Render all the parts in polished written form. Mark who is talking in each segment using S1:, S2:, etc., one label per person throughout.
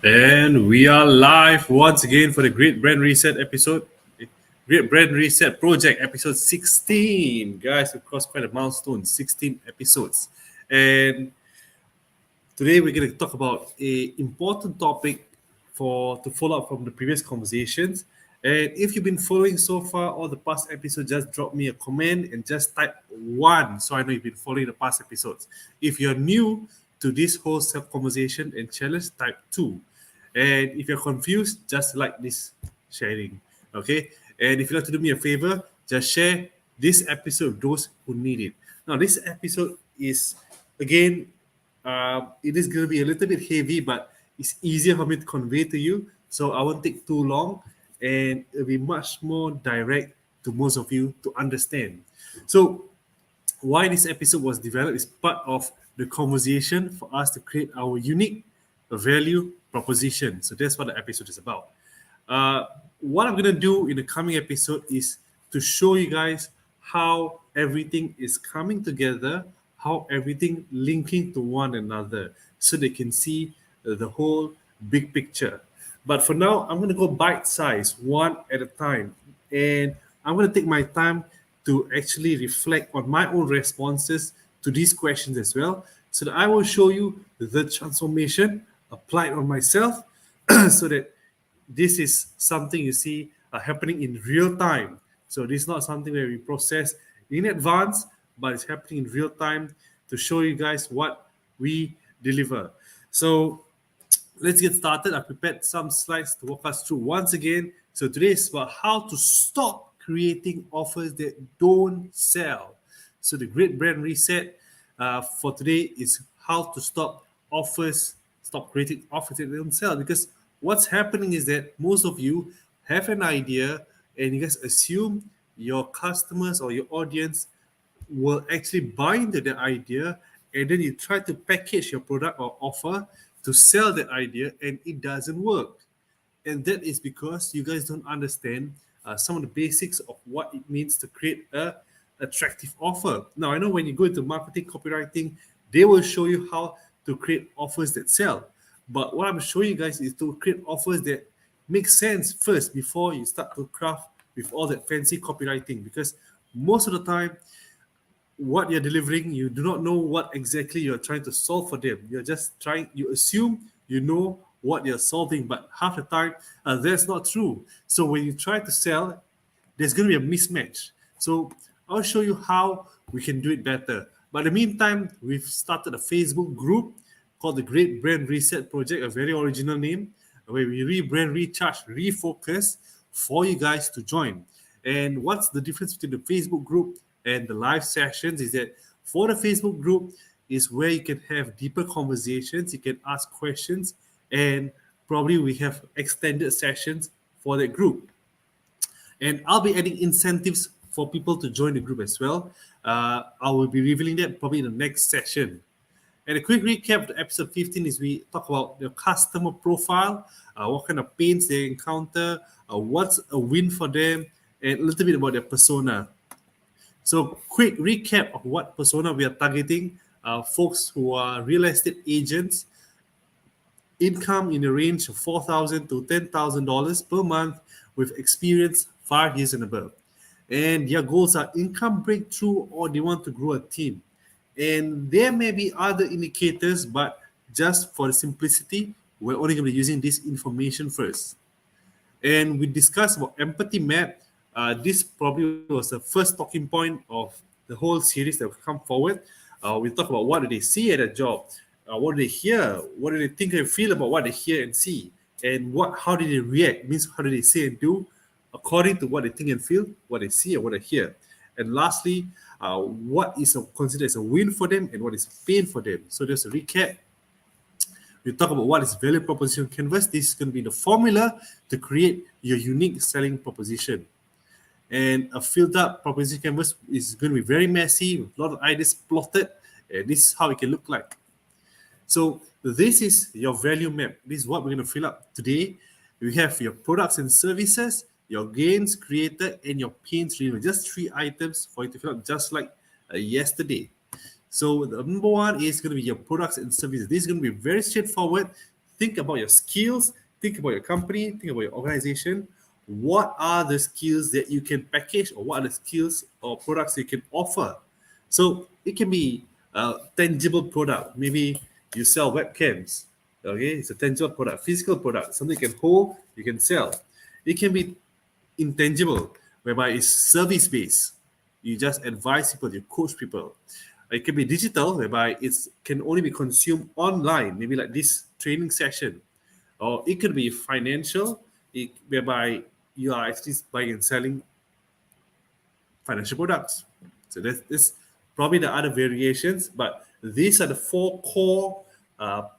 S1: And we are live once again for the Great Brand Reset episode. Great Brand Reset Project episode 16. Guys, we've crossed quite a milestone, 16 episodes. And today we're going to talk about a important topic to follow up from the previous conversations. And if you've been following so far all the past episodes, just drop me a comment and just type 1 so I know you've been following the past episodes. If you're new to this whole self-conversation and challenge, type 2. And if you're confused, just like this sharing. Okay? And if you'd like to do me a favor, just share this episode with those who need it. Now, this episode is, again, it is going to be a little bit heavy, but it's easier for me to convey to you. So I won't take too long, and it'll be much more direct to most of you to understand. So why this episode was developed is part of the conversation for us to create our unique value proposition. So that's what the episode is about. What I'm going to do in the coming episode is to show you guys how everything is coming together, how everything linking to one another, so they can see the whole big picture. But for now, I'm going to go bite size, one at a time. And I'm going to take my time to actually reflect on my own responses to these questions as well, so that I will show you the transformation applied on myself so that this is something you see happening in real time. So this is not something that we process in advance, but it's happening in real time to show you guys what we deliver. So let's get started. I prepared some slides to walk us through once again. So today is about how to stop creating offers that don't sell. So the Great Brand Reset for today is how to stop creating offers that don't sell. Because what's happening is that most of you have an idea and you guys assume your customers or your audience will actually buy into the idea, and then you try to package your product or offer to sell that idea, and it doesn't work. And that is because you guys don't understand some of the basics of what it means to create a attractive offer. Now, I know when you go into marketing, copywriting, they will show you how to create offers that sell. But what I'm showing you guys is to create offers that make sense first before you start to craft with all that fancy copywriting. Because most of the time, what you're delivering, you do not know what exactly you're trying to solve for them. You assume you know what you're solving, but half the time, that's not true. So when you try to sell, there's going to be a mismatch. So I'll show you how we can do it better. But in the meantime, we've started a Facebook group called the Great Brand Reset Project, a very original name, where we rebrand, recharge, refocus for you guys to join. And what's the difference between the Facebook group and the live sessions is that for the Facebook group is where you can have deeper conversations, you can ask questions, and probably we have extended sessions for that group. And I'll be adding incentives for people to join the group as well. I will be revealing that probably in the next session. And a quick recap of episode 15 is we talk about the customer profile, what kind of pains they encounter, what's a win for them, and a little bit about their persona. So quick recap of what persona we are targeting. Folks who are real estate agents, income in the range of $4,000 to $10,000 per month with experience 5 years and above. And their goals are income breakthrough, or they want to grow a team. And there may be other indicators, but just for the simplicity, we're only going to be using this information first. And we discussed about empathy map. This probably was the first talking point of the whole series that will come forward. We talk about what do they see at a job, what do they hear, what do they think and feel about what they hear and see, and how do they react, means how do they say and do according to what they think and feel, what they see and what they hear. And lastly, what is considered as a win for them and what is a pain for them. So there's a recap. We talk about what is value proposition canvas. This is going to be the formula to create your unique selling proposition. And a filled up proposition canvas is going to be very messy with a lot of ideas plotted. And this is how it can look like. So this is your value map. This is what we're going to fill up today. We have your products and services, your gains created, and your pains removed. Just 3 items for you to fill up, just like yesterday. So the number one is going to be your products and services. This is going to be very straightforward. think about your skills, think about your company, think about your organization. What are the skills that you can package, or what are the skills or products you can offer? So it can be a tangible product. Maybe you sell webcams. Okay, it's a tangible product, physical product, something you can hold, you can sell. It can be intangible, whereby it's service based. You just advise people, you coach people. It can be digital, whereby it's can only be consumed online, maybe like this training session. Or it could be financial, whereby you are actually buying and selling financial products. So that's probably the other variations, but these are the four core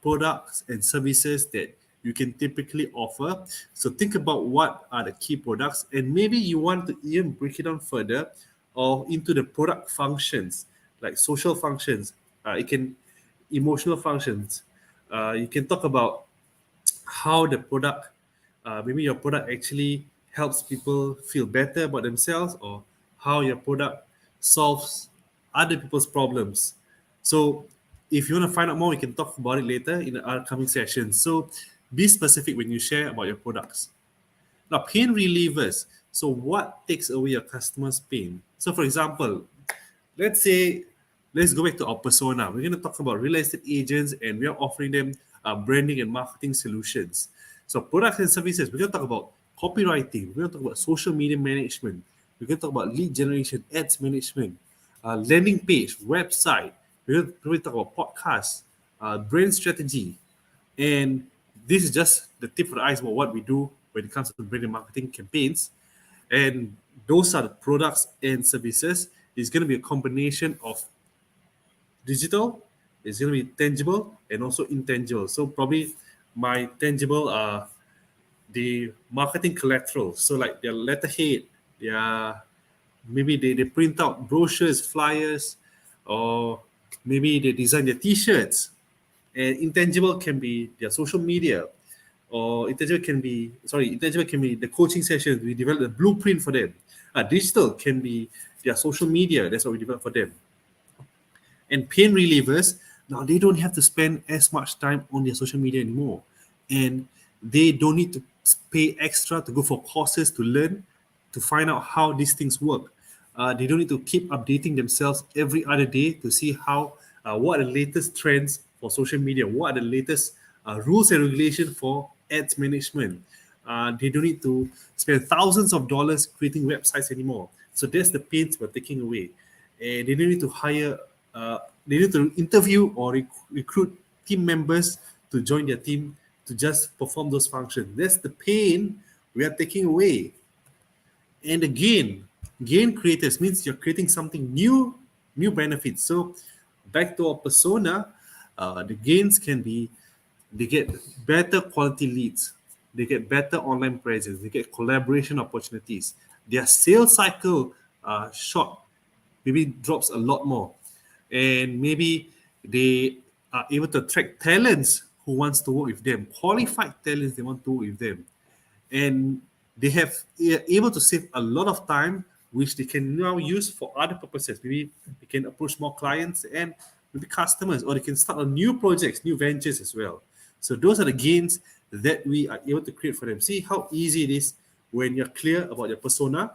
S1: products and services that you can typically offer. So think about what are the key products, and maybe you want to even break it down further or into the product functions, like social functions. It can emotional functions. You can talk about how the product, maybe your product actually helps people feel better about themselves, or how your product solves other people's problems. So if you want to find out more, we can talk about it later in the upcoming sessions. So be specific when you share about your products. Now, pain relievers. So what takes away your customer's pain? So for example, let's say, let's go back to our persona. We're going to talk about real estate agents, and we are offering them branding and marketing solutions. So products and services, we're going to talk about copywriting. We're going to talk about social media management. We're going to talk about lead generation, ads management, landing page, website. We're going to talk about podcasts, brand strategy. And this is just the tip of the iceberg, what we do when it comes to brand and marketing campaigns. And those are the products and services. It's going to be a combination of digital, it's going to be tangible, and also intangible. So probably my tangible are the marketing collateral. So like their letterhead, their maybe they print out brochures, flyers, or maybe they design their t-shirts. And intangible can be their social media, or intangible can be the coaching sessions. We develop the blueprint for them. Digital can be their social media. That's what we develop for them. And pain relievers, now they don't have to spend as much time on their social media anymore. And they don't need to pay extra to go for courses to learn, to find out how these things work. They don't need to keep updating themselves every other day to see what are the latest trends for social media, what are the latest rules and regulations for ads management. They don't need to spend thousands of dollars creating websites anymore. So that's the pains we're taking away. And they don't need to hire, they need to interview or recruit team members to join their team to just perform those functions. That's the pain we are taking away. And again, gain creators means you're creating something new benefits. So back to our persona, the gains can be, they get better quality leads, they get better online presence, they get collaboration opportunities, their sales cycle short, maybe drops a lot more, and maybe they are able to attract talents who wants to work with them, qualified talents they want to work with them, and they are able to save a lot of time, which they can now use for other purposes. Maybe they can approach more clients and maybe customers, or they can start on new projects, new ventures as well. So those are the gains that we are able to create for them. See how easy it is when you're clear about your persona.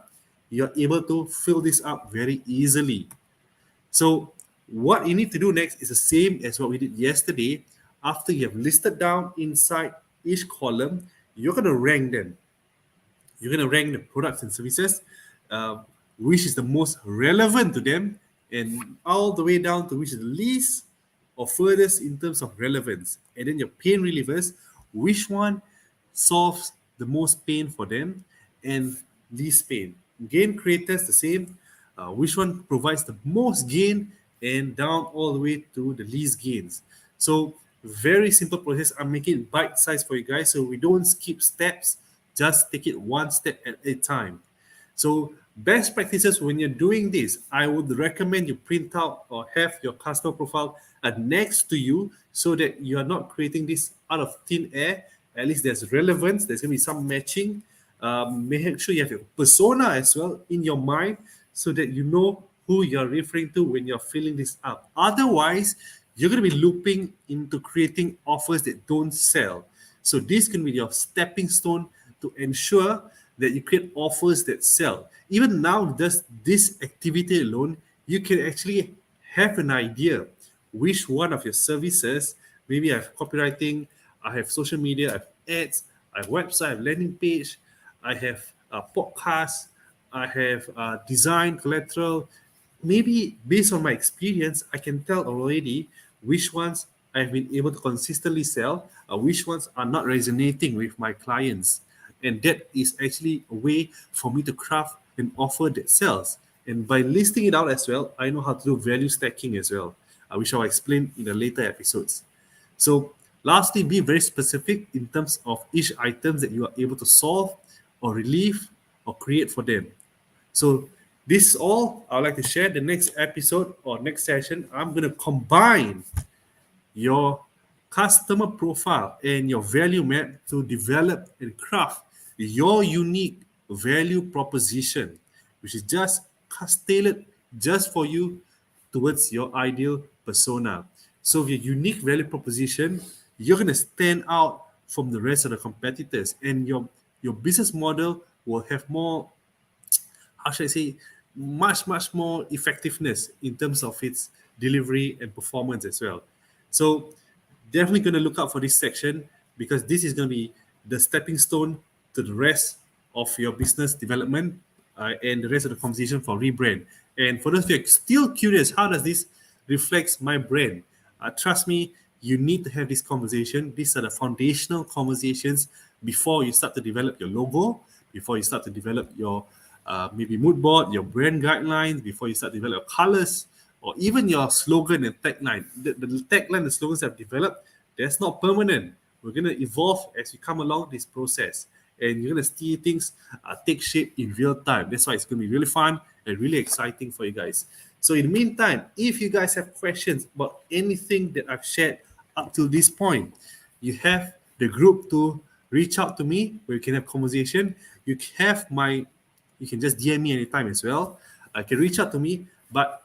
S1: You're able to fill this up very easily. So what you need to do next is the same as what we did yesterday. After you have listed down inside each column, you're going to rank them. You're going to rank the products and services, which is the most relevant to them, and all the way down to which is the least or furthest in terms of relevance. And then your pain relievers, which one solves the most pain for them and least pain. Gain creators, the same. Which one provides the most gain, and down all the way to the least gains. So very simple process. I'm making it bite-sized for you guys, so we don't skip steps. Just take it one step at a time. So best practices when you're doing this, I would recommend you print out or have your customer profile next to you, so that you are not creating this out of thin air. At least there's relevance. There's going to be some matching. Make sure you have your persona as well in your mind, so that you know who you're referring to when you're filling this up. Otherwise, you're going to be looping into creating offers that don't sell. So this can be your stepping stone to ensure that you create offers that sell. Even now, just this activity alone, you can actually have an idea which one of your services, maybe I have copywriting, I have social media, I have ads, I have website, I have landing page, I have a podcast, I have design, collateral. Maybe based on my experience, I can tell already which ones I've been able to consistently sell, which ones are not resonating with my clients. And that is actually a way for me to craft an offer that sells. And by listing it out as well, I know how to do value stacking as well, which I'll explain in the later episodes. So lastly, be very specific in terms of each items that you are able to solve or relieve or create for them. So this is all I'd like to share. The next episode or next session, I'm going to combine your customer profile and your value map to develop and craft your unique value proposition, which is just tailored just for you towards your ideal persona. So with your unique value proposition, you're going to stand out from the rest of the competitors, and your business model will have more, how should I say, much more effectiveness in terms of its delivery and performance as well. So definitely going to look out for this section, because this is going to be the stepping stone to the rest of your business development and the rest of the conversation for rebrand. And for those of you who are still curious, how does this reflects my brand? Trust me, you need to have this conversation. These are the foundational conversations before you start to develop your logo, before you start to develop your maybe mood board, your brand guidelines, before you start to develop your colors, or even your slogan and tagline. The tagline and slogans I've developed, that's not permanent. We're going to evolve as we come along this process. And you're going to see things take shape in real time. That's why it's going to be really fun and really exciting for you guys. So in the meantime, if you guys have questions about anything that I've shared up to this point, you have the group to reach out to me where you can have conversation. You can just DM me anytime as well. You can reach out to me, but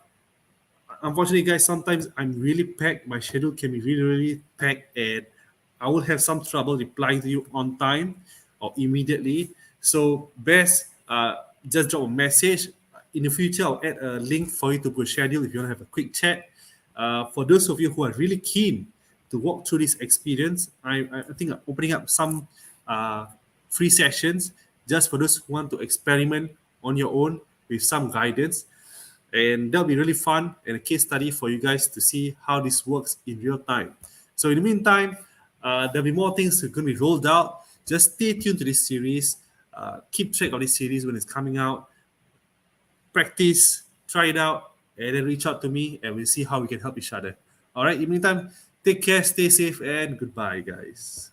S1: unfortunately, guys, sometimes I'm really packed. My schedule can be really packed, and I will have some trouble replying to you on time or immediately. So best just drop a message. In the future, I'll add a link for you to go schedule if you want to have a quick chat. For those of you who are really keen to walk through this experience, I think I'm opening up some free sessions just for those who want to experiment on your own with some guidance. And that'll be really fun and a case study for you guys to see how this works in real time. So in the meantime, there'll be more things that are going to be rolled out. Just stay tuned to this series. Keep track of this series when it's coming out. Practice, try it out, and then reach out to me, and we'll see how we can help each other. All right, in the meantime, take care, stay safe, and goodbye, guys.